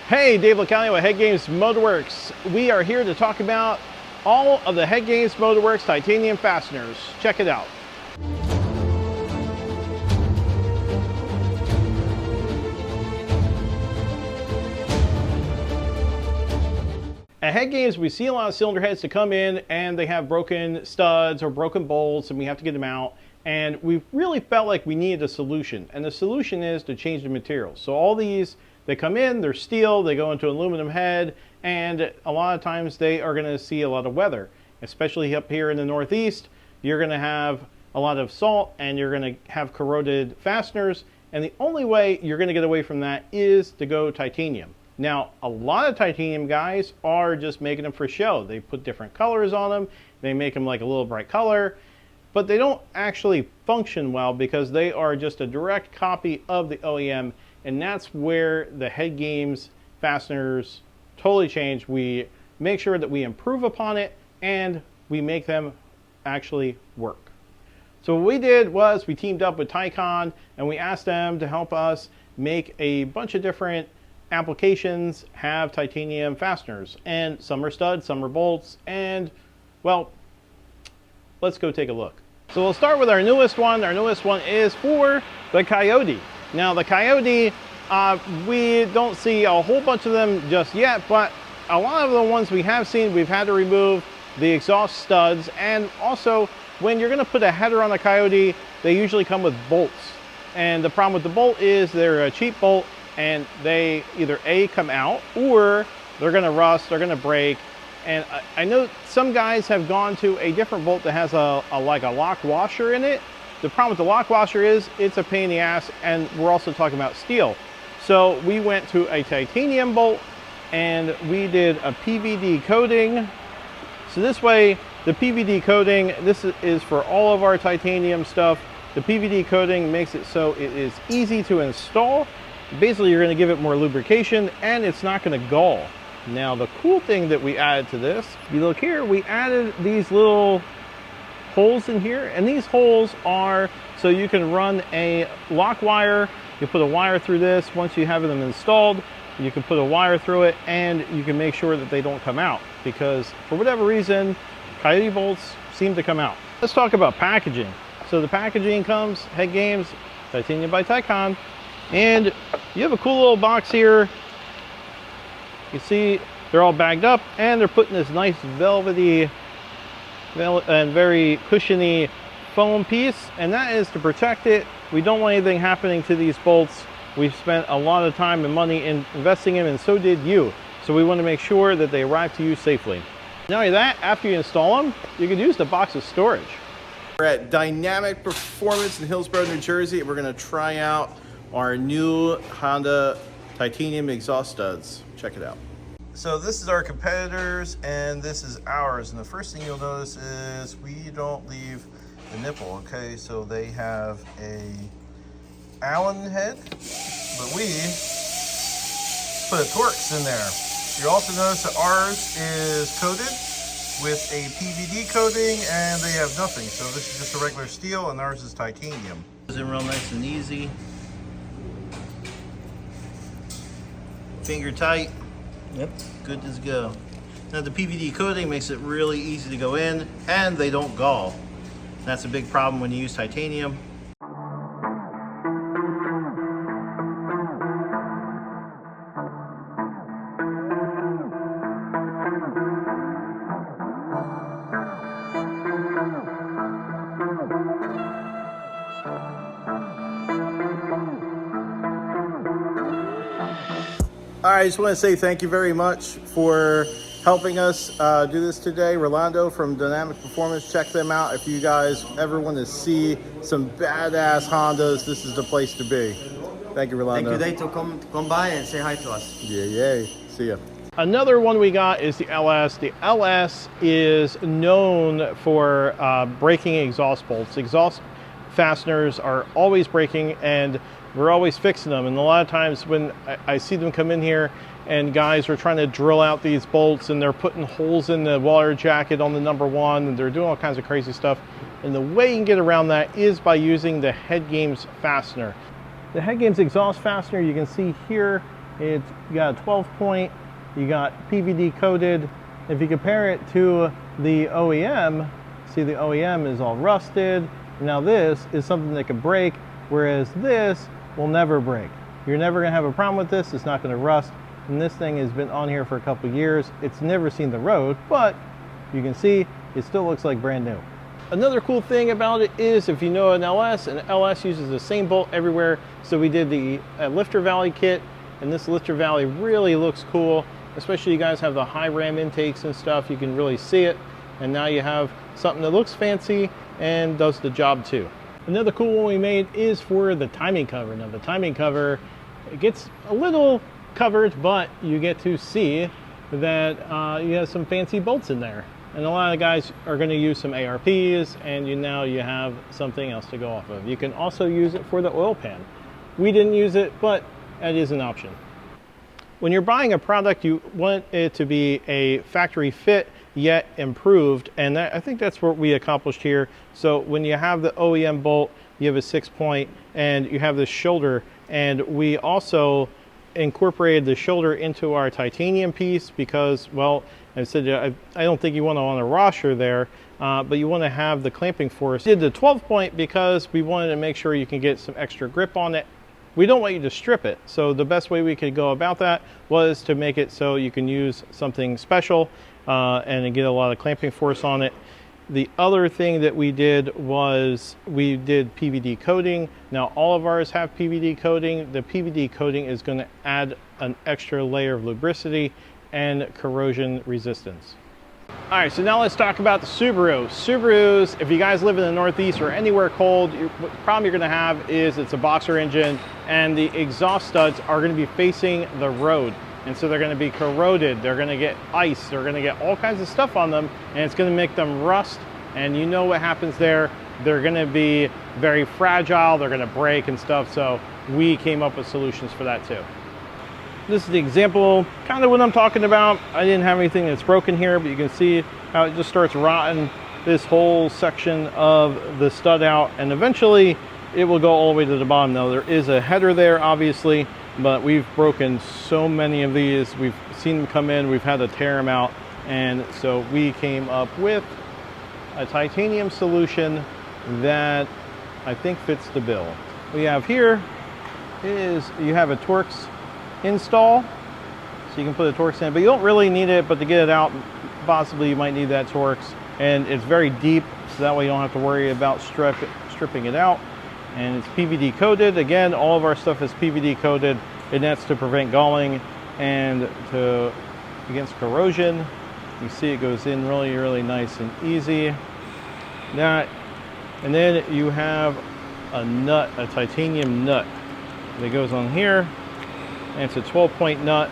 Hey, Dave LaCalia with HeadGames Motorworks. We are here to talk about all of the HeadGames Motorworks titanium fasteners. Check it out. At HeadGames, we see a lot of cylinder heads that come in and they have broken studs or broken bolts and we have to get them out. And we really felt like we needed a solution. And the solution is to change the materials. So all these, they come in, they're steel, they go into aluminum head, and a lot of times they are going to see a lot of weather. Especially up here in the Northeast, you're going to have a lot of salt and you're going to have corroded fasteners. And the only way you're going to get away from that is to go titanium. Now, a lot of titanium guys are just making them for show. They put different colors on them. They make them like a little bright color, but they don't actually function well because they are just a direct copy of the OEM. And that's where the HeadGames fasteners totally change. We make sure that we improve upon it and we make them actually work. So what we did was we teamed up with Ticon and we asked them to help us make a bunch of different applications have titanium fasteners. And some are studs, some are bolts, and well, let's go take a look. So we'll start with our newest one. Our newest one is for the Coyote. Now the Coyote, we don't see a whole bunch of them just yet, but a lot of the ones we have seen, we've had to remove the exhaust studs. And also, when you're going to put a header on a Coyote, they usually come with bolts. And the problem with the bolt is they're a cheap bolt, and they either A, come out, or they're going to rust, they're going to break. And I know some guys have gone to a different bolt that has like a lock washer in it. The problem with the lock washer is it's a pain in the ass, and we're also talking about steel. So we went to a titanium bolt and we did a PVD coating. So this way, the PVD coating, this is for all of our titanium stuff. The PVD coating makes it so it is easy to install. Basically, you're going to give it more lubrication and it's not going to gall. Now, the cool thing that we added to this, if you look here, we added these little holes in here, and these holes are so you can run a lock wire. You put a wire through this. Once you have them installed, you can put a wire through it and you can make sure that they don't come out, because for whatever reason, Coyote bolts seem to come out. Let's talk about packaging. So the packaging comes HeadGames, titanium by Ticon, and you have a cool little box here. You see they're all bagged up and they're putting this nice velvety and very cushiony foam piece, and that is to protect it. We don't want anything happening to these bolts. We've spent a lot of time and money in investing in them, and so did you. So we want to make sure that they arrive to you safely. Not only that, after you install them, you can use the box as storage. We're at Dynamic Performance in Hillsborough, New Jersey. We're going to try out our new Honda titanium exhaust studs. Check it out. So this is our competitors and this is ours. And the first thing you'll notice is we don't leave the nipple. Okay, so they have a Allen head, but we put a Torx in there. You also notice that ours is coated with a PVD coating and they have nothing. So this is just a regular steel and ours is titanium. It's in real nice and easy. Finger tight. Yep, good as go. Now the PVD coating makes it really easy to go in and they don't gall. That's a big problem when you use titanium. All right, I just want to say thank you very much for helping us do this today. Rolando from Dynamic Performance, check them out. If you guys ever want to see some badass Hondas, this is the place to be. Thank you, Rolando. Thank you, Dave, to come by and say hi to us. Yeah, yay. See ya. Another one we got is the LS. The LS is known for breaking exhaust bolts. Exhaust fasteners are always breaking and we're always fixing them. And a lot of times when I see them come in here and guys are trying to drill out these bolts and they're putting holes in the water jacket on the number one and they're doing all kinds of crazy stuff. And the way you can get around that is by using the HeadGames fastener. The HeadGames exhaust fastener, you can see here, It's got a 12 point, you got PVD coated. If you compare it to the OEM, see the OEM is all rusted. Now this is something that could break, whereas this will never break. You're never gonna have a problem with this, it's not gonna rust. And this thing has been on here for a couple years. It's never seen the road, but you can see it still looks like brand new. Another cool thing about it is if you know an LS uses the same bolt everywhere. So we did the lifter valley kit, and this lifter valley really looks cool, especially you guys have the high ram intakes and stuff. You can really see it, and now you have something that looks fancy and does the job too. Another cool one we made is for the timing cover. Now the timing cover, it gets a little covered, but you get to see that you have some fancy bolts in there. And a lot of guys are going to use some ARPs, and now you have something else to go off of. You can also use it for the oil pan. We didn't use it, but it is an option. When you're buying a product, you want it to be a factory fit, yet improved, and I think that's what we accomplished here. So when you have the OEM bolt, you have a 6 point, and you have this shoulder, and we also incorporated the shoulder into our titanium piece because, well, I said I don't think you want to on a washer there, but you want to have the clamping force. We did the 12 point because we wanted to make sure you can get some extra grip on it. We don't want you to strip it, so the best way we could go about that was to make it so you can use something special and get a lot of clamping force on it. The other thing that we did was we did PVD coating. Now all of ours have PVD coating. The PVD coating is going to add an extra layer of lubricity and corrosion resistance. All right, so now let's talk about the Subaru. Subarus, if you guys live in the Northeast or anywhere cold, the problem you're gonna have is it's a boxer engine and the exhaust studs are gonna be facing the road. And so they're gonna be corroded, they're gonna get ice, they're gonna get all kinds of stuff on them, and it's gonna make them rust. And you know what happens there. They're gonna be very fragile, they're gonna break and stuff. So we came up with solutions for that too. This is the example, kind of what I'm talking about. I didn't have anything that's broken here, but you can see how it just starts rotting this whole section of the stud out, and eventually it will go all the way to the bottom. Now there is a header there, obviously, but we've broken so many of these. We've seen them come in, we've had to tear them out, and so we came up with a titanium solution that I think fits the bill. What we have here is you have a Torx install, so you can put the Torx in, but you don't really need it, but to get it out, possibly you might need that Torx, and it's very deep, so that way you don't have to worry about stripping it out. And it's PVD coated. Again, all of our stuff is PVD coated, and that's to prevent galling and against corrosion. You see it goes in really, really nice and easy. And then you have a nut, a titanium nut that goes on here. And it's a 12 point nut,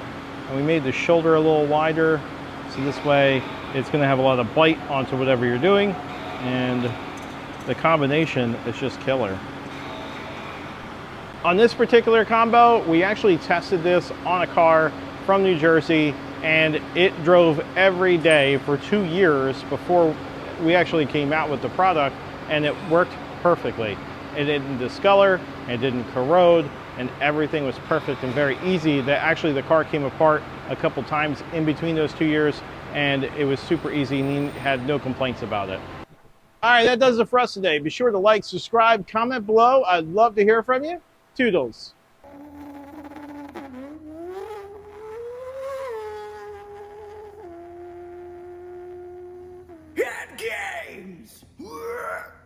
and we made the shoulder a little wider, so this way it's going to have a lot of bite onto whatever you're doing, and the combination is just killer. On this particular combo, we actually tested this on a car from New Jersey, and it drove every day for 2 years before we actually came out with the product, and it worked perfectly. It didn't discolor, it didn't corrode, and everything was perfect and very easy. That actually the car came apart a couple times in between those 2 years, and it was super easy, and he had no complaints about it. All right, that does it for us today. Be sure to like, subscribe, comment below. I'd love to hear from you. Toodles. HeadGames!